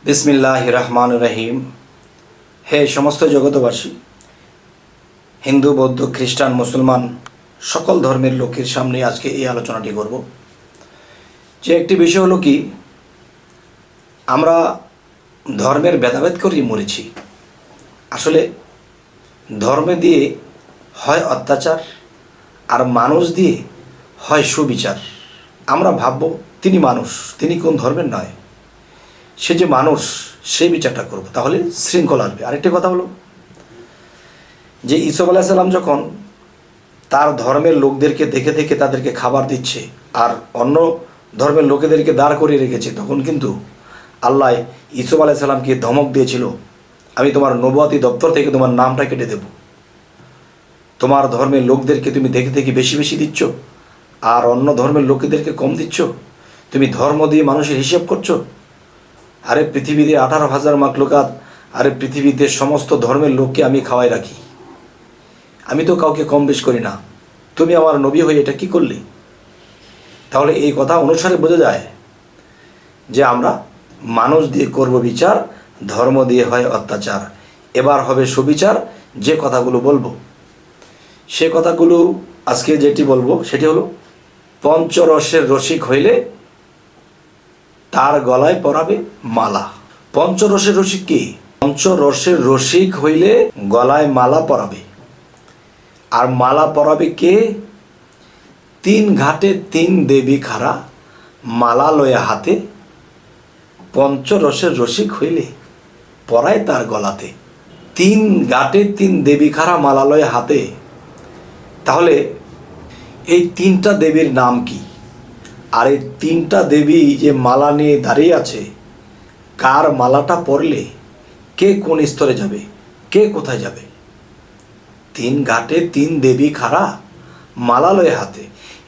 বিসমিল্লাহির রহমানির রহিম। হে সমস্ত জগতবাসী, হিন্দু, বৌদ্ধ, খ্রিস্টান, মুসলমান সকল ধর্মের লোকের সামনে আজকে এই আলোচনাটি করব। যে একটি বিষয় হলো কি, আমরা ধর্মের ভেদাভেদ করেই মরেছি। আসলে ধর্মে দিয়ে হয় অত্যাচার, আর মানুষ দিয়ে হয় সুবিচার। আমরা ভাবব তিনি মানুষ, তিনি কোন ধর্মের নয়, সে যে মানুষ, সেই বিচারটা করব, তাহলে শৃঙ্খলা আসবে। আরেকটি কথা হলো যে ইসুফ আলাইহিস সালাম যখন তার ধর্মের লোকদেরকে দেখে দেখে তাদেরকে খাবার দিচ্ছে আর অন্য ধর্মের লোকেদেরকে দাঁড় করিয়ে রেখেছে, তখন কিন্তু আল্লাহ ইসুফ আলাইহিস সালামকে ধমক দিয়েছিল, আমি তোমার নবুয়াতি দপ্তর থেকে তোমার নামটা কেটে দেব। তোমার ধর্মের লোকদেরকে তুমি দেখে দেখে বেশি বেশি দিচ্ছ আর অন্য ধর্মের লোকেদেরকে কম দিচ্ছ। তুমি ধর্ম দিয়ে মানুষের হিসেব করছো। আরে পৃথিবীতে 18,000 মাখলুকাত, আরে পৃথিবীতে সমস্ত ধর্মের লোককে আমি খাওয়াই রাখি, আমি তো কাউকে কম বেশ করি না। তুমি আমার নবী হয়ে এটা কি করলি? তাহলে এই কথা অনুসারে বোঝা যায় যে আমরা মানুষ দিয়ে করব বিচার, ধর্ম দিয়ে হয় অত্যাচার। এবার হবে সুবিচার। যে কথাগুলো বলবো সে কথাগুলো আজকে যেটি বলবো সেটি হলো, পঞ্চরসের রসিক হইলে তার গলায় পরাবে মালা। পঞ্চরসের রসিক কি? পঞ্চরসের রসিক হইলে গলায় মালা পরাবে। আর মালা পরাবে কে? 3 ঘাটে 3 দেবী খাড়া, মালা লয়া হাতে, পঞ্চরসের রসিক হইলে পরায় তার গলাতে। 3 ঘাটে 3 দেবী খাড়া, মালা লয়া হাতে। তাহলে এই 3টা দেবীর নাম কি? আর এই 3টা দেবী যে মালা নিয়ে দাঁড়িয়ে আছে, কার মালাটা পরলে কে কোন স্তরে যাবে, কে কোথায় যাবে? 3 ঘাটে 3 দেবী খাড়া, মালা লয়ে হাতে।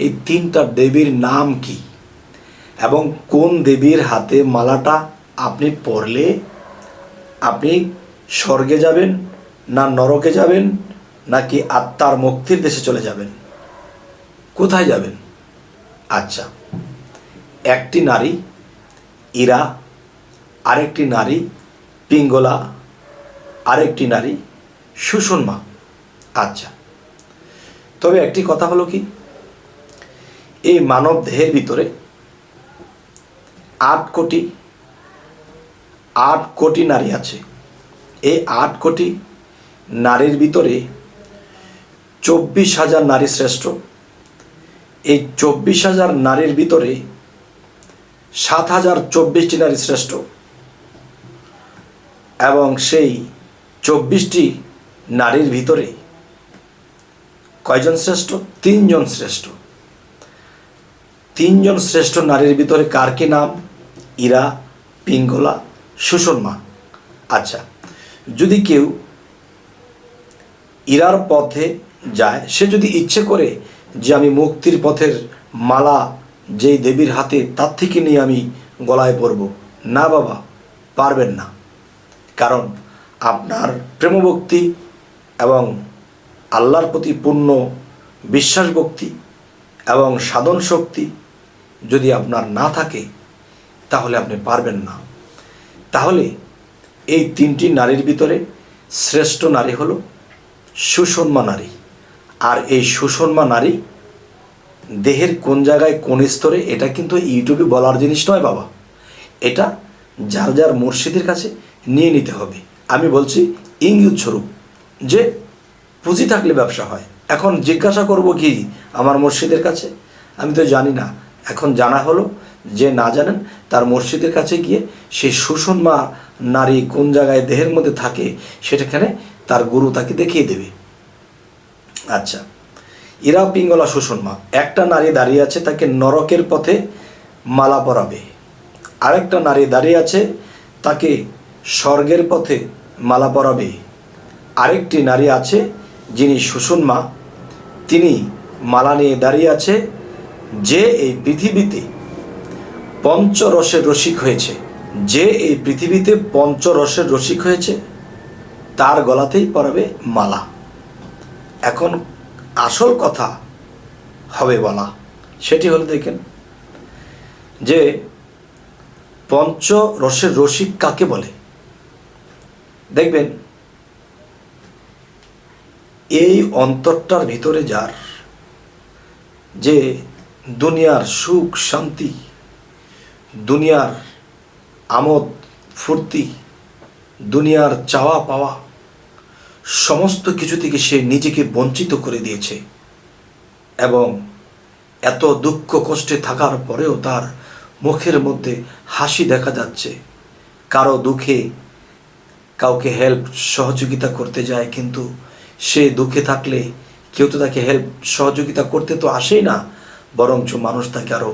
এই 3টা দেবীর নাম কি এবং কোন দেবীর হাতে মালাটা আপনি পরলে আপনি স্বর্গে যাবেন, না নরকে যাবেন, নাকি আত্মার মুক্তির দেশে চলে যাবেন? কোথায় যাবেন? আচ্ছা, একটি নারী ইরা, আরেকটি নারী পিঙ্গলা, আরেকটি নারী সুষুম্না। আচ্ছা, তবে একটি কথা হলো কি, এই মানব দেহের ভিতরে 8 কোটি নারী আছে। এই 8 কোটি নারীর ভিতরে 24,000 নারী শ্রেষ্ঠ। এই 24,000 নারীর ভিতরে 7,024টি নারী শ্রেষ্ঠ, এবং সেই 24টি নারীর ভিতরে কয়জন শ্রেষ্ঠ? 3 জন শ্রেষ্ঠ। 3 জন শ্রেষ্ঠ নারীর ভিতরে কার কি নাম? ইরা, পিঙ্গলা, সুষুম্না। আচ্ছা, যদি কেউ ইরার পথে যায়, সে যদি ইচ্ছে করে যে আমি মুক্তির পথের মালা যেই দেবীর হাতে, তার থেকে নিয়ে আমি গলায় পরব, না বাবা, পারবেন না। কারণ আপনার প্রেমভক্তি এবং আল্লাহর প্রতি পূর্ণ বিশ্বাস ভক্তি এবং সাধন শক্তি যদি আপনার না থাকে, তাহলে আপনি পারবেন না। তাহলে এই 3টি নারীর ভিতরে শ্রেষ্ঠ নারী হলো সুষুম্না নারী। আর এই সুষুম্না নারী দেহের কোন জায়গায় কোন স্তরে, এটা কিন্তু ইউটিউবে বলার জিনিস নয় বাবা। এটা যার যার মুর্শিদের কাছে নিয়ে নিতে হবে। আমি বলছি ইঙ্গিত স্বরূপ, যে পুঁজি থাকলে ব্যবসা হয়। এখন জিজ্ঞাসা করব কি আমার মুর্শিদের কাছে? আমি তো জানি না। এখন জানা হলো, যে না জানেন তার মুর্শিদের কাছে গিয়ে সেই সুষুম্না নারী কোন জায়গায় দেহের মধ্যে থাকে, সেটাখানে তার গুরু তাকে দেখিয়ে দেবে। আচ্ছা, ইরা, পিঙ্গলা, সুষুম্না। একটা নারী দাঁড়িয়ে আছে, তাকে নরকের পথে মালা পরাবে। আরেকটা নারী দাঁড়িয়ে আছে, তাকে স্বর্গের পথে মালা পরাবে। আরেকটি নারী আছে যিনি সুষুম্না, তিনি মালা নিয়ে দাঁড়িয়ে আছে, যে এই পৃথিবীতে পঞ্চরসের রসিক হয়েছে। যে এই পৃথিবীতে পঞ্চরসের রসিক হয়েছে, তার গলাতেই পরাবে মালা। এখন আসল কথা হবে বলা, সেটি হলো, দেখেন যে পঞ্চ রসের রসিক কাকে বলে? দেখবেন এই অন্তরটার ভিতরে যার, যে দুনিয়ার সুখ শান্তি, দুনিয়ার আমোদ ফুর্তি, দুনিয়ার চাওয়া পাওয়া সমস্ত কিছু থেকে সে নিজেকে বঞ্চিত করে দিয়েছে, এবং এত দুঃখ কষ্টে থাকার পরেও তার মুখের মধ্যে হাসি দেখা যাচ্ছে। কারো দুঃখে কাউকে হেল্প সহযোগিতা করতে যায়, কিন্তু সে দুঃখে থাকলে কেউ তো তাকে হেল্প সহযোগিতা করতে তো আসেই না, বরঞ্চ মানুষ তাকে আরও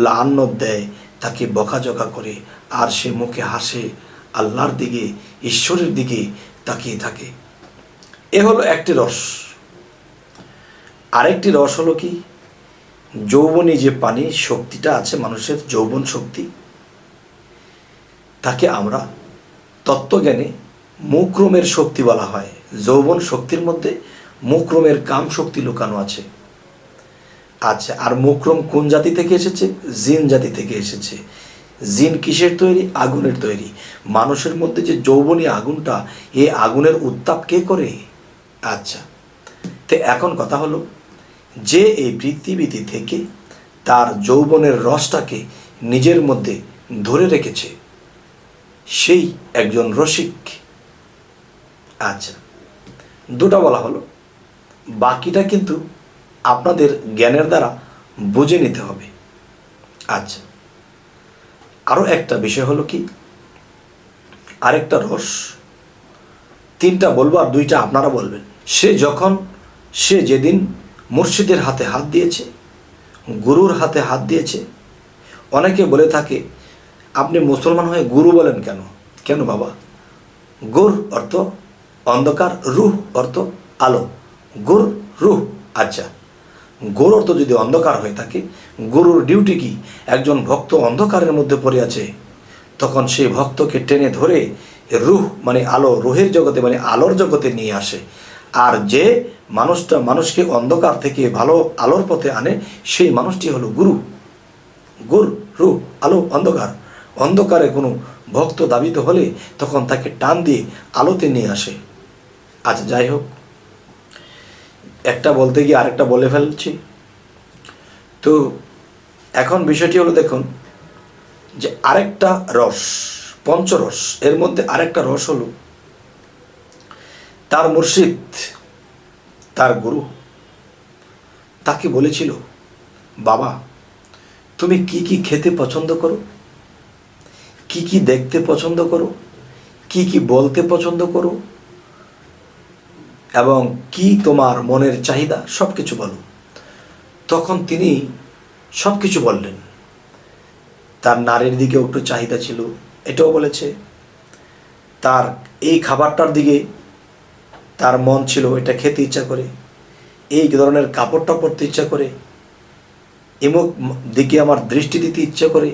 লানত দেয়, তাকে বকাঝকা করে, আর সে মুখে হাসে, আল্লাহর দিকে ঈশ্বরের দিকে তাকিয়ে থাকে। এ হলো একটি রস। আরেকটি রস হলো কি, যৌবনী যে পানি শক্তিটা আছে মানুষের, যৌবন শক্তি, তাকে আমরা তত্ত্বজ্ঞানে মুক্রমের শক্তি বলা হয়। যৌবন শক্তির মধ্যে মুক্রমের কাম শক্তি লুকানো আছে। আচ্ছা, আর মুক্রম কোন জাতি থেকে এসেছে? জিন জাতি থেকে এসেছে। জিন কিসের তৈরি? আগুনের তৈরি। মানুষের মধ্যে যে যৌবনী আগুনটা, এই আগুনের উত্তাপ কে করে? আচ্ছা, তো এখন কথা হলো, যে এই পৃথিবীতে থেকে তার যৌবনের রসটাকে নিজের মধ্যে ধরে রেখেছে, সেই একজন রসিক। আচ্ছা, দুটা বলা হলো, বাকিটা কিন্তু আপনাদের জ্ঞানের দ্বারা বুঝে নিতে হবে। আচ্ছা, আরও একটা বিষয় হলো কি, আরেকটা রস, তিনটা বলবো আর দুইটা আপনারা বলবেন। সে যেদিন মুর্শিদের হাতে হাত দিয়েছে, গুরুর হাতে হাত দিয়েছে, অনেকে বলে থাকে আপনি মুসলমান হয়ে গুরু বলেন কেন? কেন বাবা? গুর অর্থ অন্ধকার, রুহ অর্থ আলো। গুর রুহ। আচ্ছা, গুর অর্থ যদি অন্ধকার হয়ে থাকে, গুরুর ডিউটি কি? একজন ভক্ত অন্ধকারের মধ্যে পড়ে আছে, তখন সেই ভক্তকে টেনে ধরে রুহ মানে আলো, রুহের জগতে মানে আলোর জগতে নিয়ে আসে। আর যে মানুষকে অন্ধকার থেকে ভালো আলোর পথে আনে, সেই মানুষটি হলো গুরু। গুর রুহ আলো অন্ধকার। অন্ধকারে কোনো ভক্ত দাবিত হলে তখন তাকে টান দিয়ে আলোতে নিয়ে আসে। আচ্ছা, যাই হোক, একটা বলতে গিয়ে আরেকটা বলে ফেলছি। তো এখন বিষয়টি হলো, দেখুন যে আরেকটা রস, পঞ্চরস, এর মধ্যে আরেকটা রস হলো তার মুর্শিদ, তার গুরু তাকে বলেছিল, বাবা তুমি কি কি খেতে পছন্দ করো, কি কি দেখতে পছন্দ করো, কি কি বলতে পছন্দ করো, এবং কি তোমার মনের চাহিদা, সব কিছু বলো। তখন তিনি সব কিছু বললেন। তার নারীর দিকেও একটু চাহিদা ছিল, এটাও বলেছে। তার এই খাবারটার দিকে তার মন ছিল, এটা খেতে ইচ্ছা করে, এই ধরনের কাপড়টা পরতে ইচ্ছা করে, এমুক দিকে আমার দৃষ্টি দিতে ইচ্ছা করে,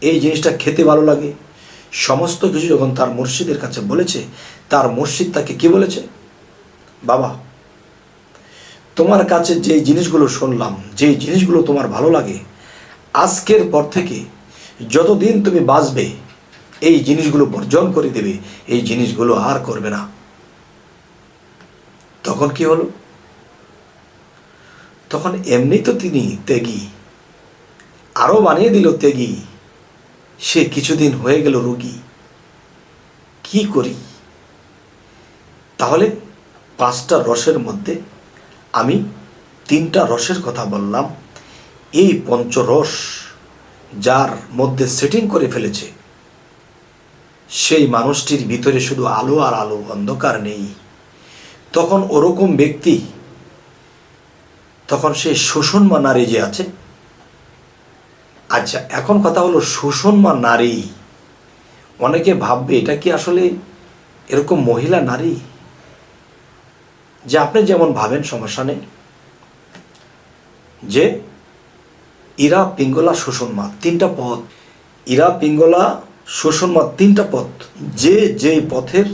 এই জিনিসটা খেতে ভালো লাগে। সমস্ত কিছু যখন তার মুর্শিদের কাছে বলেছে, তার মুর্শিদ তাকে কি বলেছে, বাবা তোমার কাছে যে জিনিসগুলো শুনলাম, যে জিনিসগুলো তোমার ভালো লাগে, আজকের পর থেকে যতদিন তুমি বাঁচবে এই জিনিসগুলো বর্জন করে দেবে, এই জিনিসগুলো আর করবে না। তখন কি হলো? তখন এমনি তো তিনি ত্যাগী, আরও বানিয়ে দিল ত্যাগী। সে কিছুদিন হয়ে গেল রোগী। কি করি? তাহলে পাঁচটা রসের মধ্যে আমি তিনটা রসের কথা বললাম। এই পঞ্চরস যার মধ্যে সেটিং করে ফেলেছে, সেই মানুষটির ভিতরে শুধু আলো আর আলো, অন্ধকার নেই। তখন ওরকম ব্যক্তি, তখন সেই শোষণমা নারী যে আছে, আচ্ছা এখন কথা হলো শোষণমা নারী, অনেকে ভাববে এটা কি আসলে এরকম মহিলা নারী? যে আপনি যেমন ভাবেন সমস্যা নেই, যে ইরা পিঙ্গলা শোষণমা, তিনটা পথ। ইরা পিঙ্গলা শোষণমা তিনটা পথ। যে যেই পথের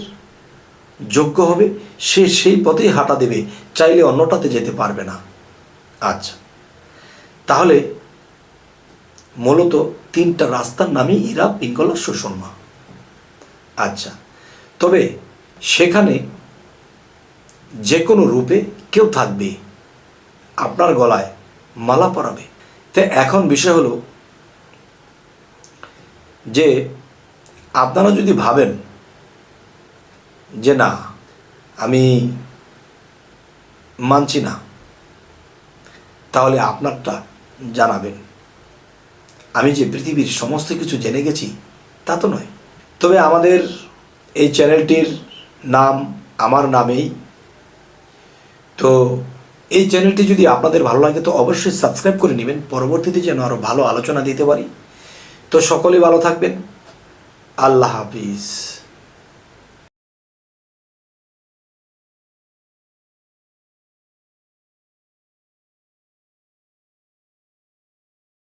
যোগ্য হবে সে সেই পথেই হাঁটা দেবে, চাইলে অন্যটাতে যেতে পারবে না। আচ্ছা, তাহলে মূলত 3টা রাস্তার নামই ইরা, পিঙ্গলা, সুষমা। আচ্ছা, তবে সেখানে যে কোনো রূপে কেউ থাকবে, আপনার গলায় মালা পরাবে। তো এখন বিষয় হলো যে আপনারা যদি ভাবেন যে না আমি মানছি না, তাহলে আপনারটা জানাবেন। আমি যে পৃথিবীর সমস্ত কিছু জেনে গেছি তা তো নয়। তবে আমাদের এই চ্যানেলটির নাম আমার নামেই। তো এই চ্যানেলটি যদি আপনাদের ভালো লাগে তো অবশ্যই সাবস্ক্রাইব করে নেবেন, পরবর্তীতে যেন আরও ভালো আলোচনা দিতে পারি। তো সকলেই ভালো থাকবেন। আল্লাহ হাফিজ।